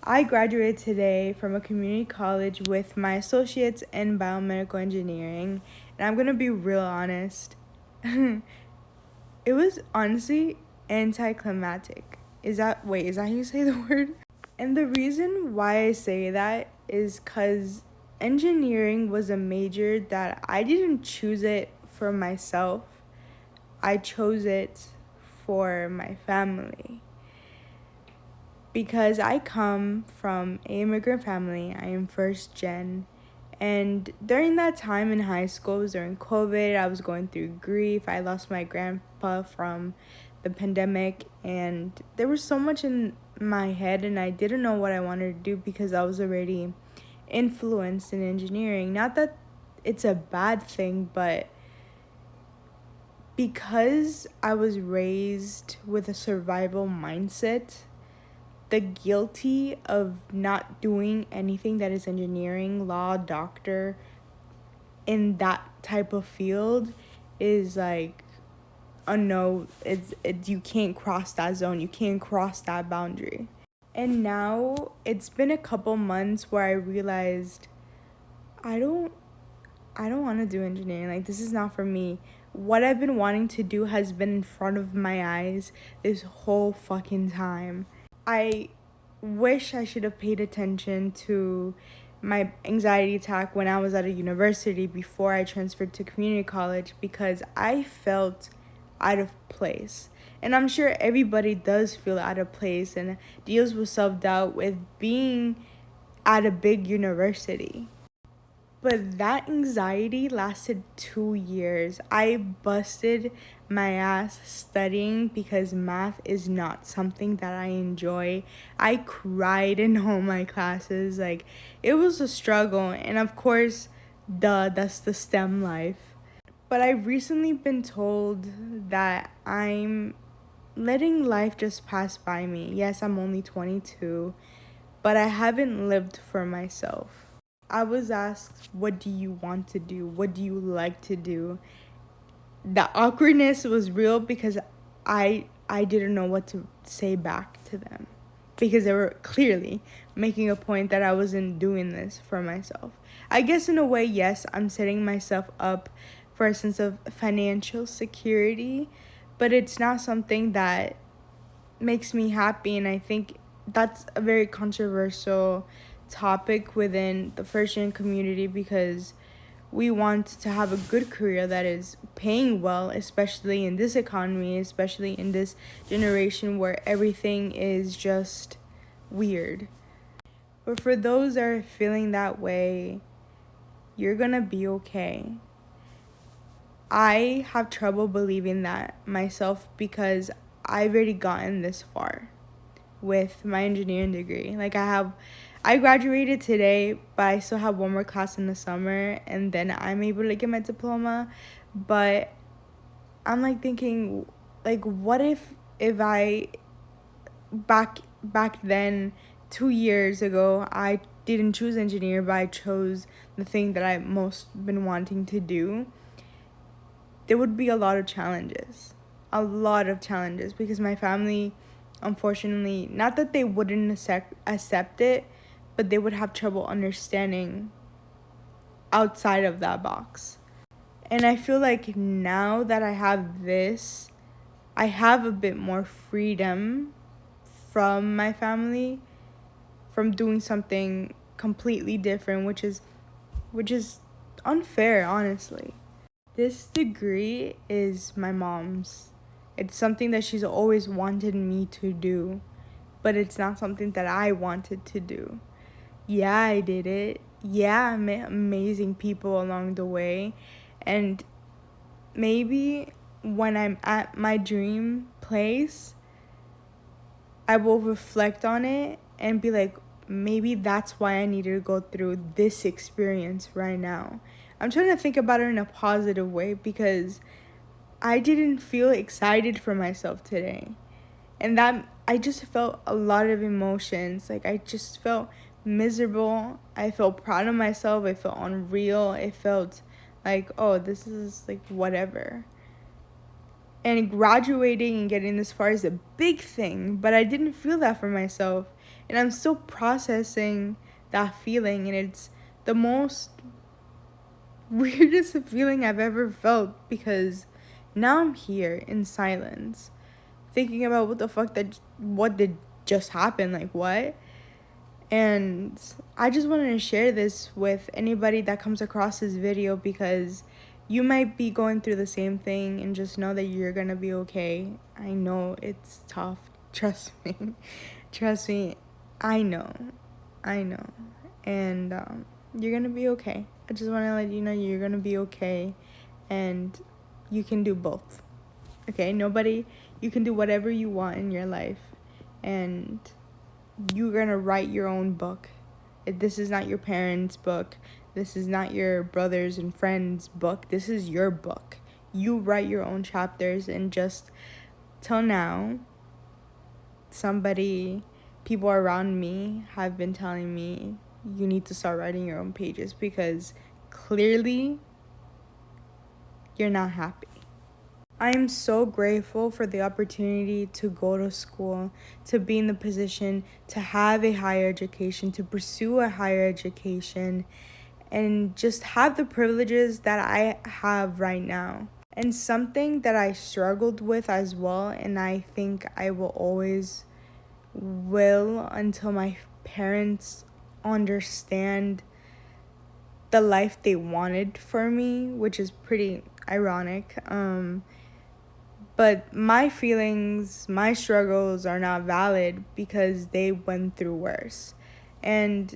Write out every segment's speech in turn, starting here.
I graduated today from a community college with my associates in biomedical engineering, and I'm gonna be real honest. It was honestly anticlimactic. Is that how you say the word? And the reason why I say that is because engineering was a major that I didn't choose it for myself, I chose it for my family. Because I come from an immigrant family, I am first gen. And during that time in high school, it was during COVID, I was going through grief. I lost my grandpa from the pandemic, and there was so much in my head, and I didn't know what I wanted to do because I was already influenced in engineering. Not that it's a bad thing, but because I was raised with a survival mindset, the guilty of not doing anything that is engineering, law, doctor, in that type of field is like a no. You can't cross that zone. You can't cross that boundary. And now it's been a couple months where I realized I don't I don't want to do engineering. Like, this is not for me. What I've been wanting to do has been in front of my eyes this whole fucking time. I wish I should have paid attention to my anxiety attack when I was at a university before I transferred to community college because I felt out of place. And I'm sure everybody does feel out of place and deals with self doubt with being at a big university. But that anxiety lasted 2 years. I busted my ass studying because math is not something that I enjoy. I cried in all my classes. Like, it was a struggle. And of course, that's the STEM life. But I've recently been told that I'm letting life just pass by me. Yes, I'm only 22, but I haven't lived for myself. I was asked, what do you want to do? What do you like to do? The awkwardness was real because I didn't know what to say back to them because they were clearly making a point that I wasn't doing this for myself. I guess in a way, yes, I'm setting myself up for a sense of financial security, but it's not something that makes me happy, and I think that's a very controversial topic within the first gen community because we want to have a good career that is paying well, especially in this economy, especially in this generation where everything is just weird. But for those that are feeling that way, you're gonna be okay. I have trouble believing that myself because I've already gotten this far with my engineering degree. I graduated today, but I still have one more class in the summer, and then I'm able to get my diploma. But I'm like thinking, like, what if I back then, 2 years ago, I didn't choose engineer, but I chose the thing that I most been wanting to do. There would be a lot of challenges because my family, unfortunately, not that they wouldn't accept it, but they would have trouble understanding outside of that box. And I feel like now that I have this, I have a bit more freedom from my family, from doing something completely different, which is unfair, honestly. This degree is my mom's. It's something that she's always wanted me to do, but it's not something that I wanted to do. Yeah, I did it. Yeah, I met amazing people along the way. And maybe when I'm at my dream place, I will reflect on it and be like, maybe that's why I needed to go through this experience right now. I'm trying to think about it in a positive way because I didn't feel excited for myself today. And that I just felt a lot of emotions. Like, I just felt miserable. I felt proud of myself. I felt unreal. It felt like, oh, this is like whatever. And graduating and getting this far is a big thing, but I didn't feel that for myself. And I'm still processing that feeling, and it's the most weirdest feeling I've ever felt, because now I'm here in silence thinking about what did just happen, like what. And I just wanted to share this with anybody that comes across this video, because you might be going through the same thing, and just know that you're gonna be okay. I know it's tough. Trust me. Trust me. I know. And you're gonna be okay. I just want to let you know you're gonna be okay, and you can do both. Okay? You can do whatever you want in your life, and you're gonna write your own book. This is not your parents' book. This is not your brothers and friends' book. This is your book. You write your own chapters, and just till now, people around me have been telling me, you need to start writing your own pages, because clearly you're not happy. I am so grateful for the opportunity to go to school, to be in the position to have a higher education, to pursue a higher education, and just have the privileges that I have right now. And something that I struggled with as well, and I think I will always will until my parents understand the life they wanted for me, which is pretty ironic. But my feelings, my struggles are not valid, because they went through worse. And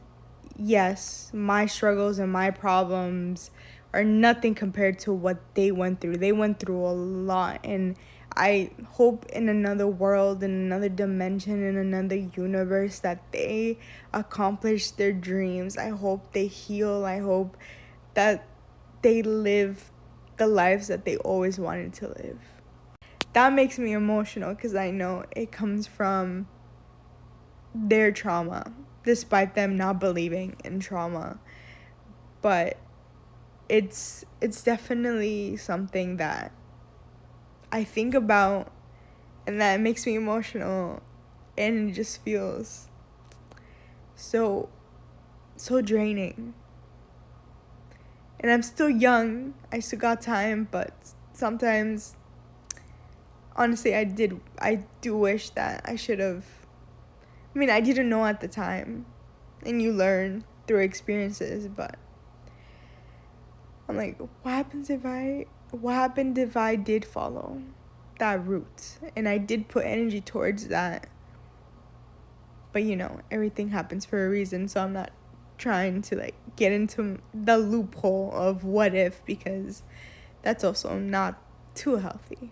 yes, my struggles and my problems are nothing compared to what they went through. They went through a lot, and I hope in another world, in another dimension, in another universe, that they accomplish their dreams. I hope they heal. I hope that they live the lives that they always wanted to live. That makes me emotional, because I know it comes from their trauma, despite them not believing in trauma. But it's definitely something that I think about, and that makes me emotional, and it just feels so draining. And I'm still young. I still got time, but sometimes, honestly, I do wish that I should have. I mean, I didn't know at the time, and you learn through experiences, but I'm like, what happened if I did follow that route, and I did put energy towards that? But everything happens for a reason, so I'm not trying to like get into the loophole of what if, because that's also not too healthy.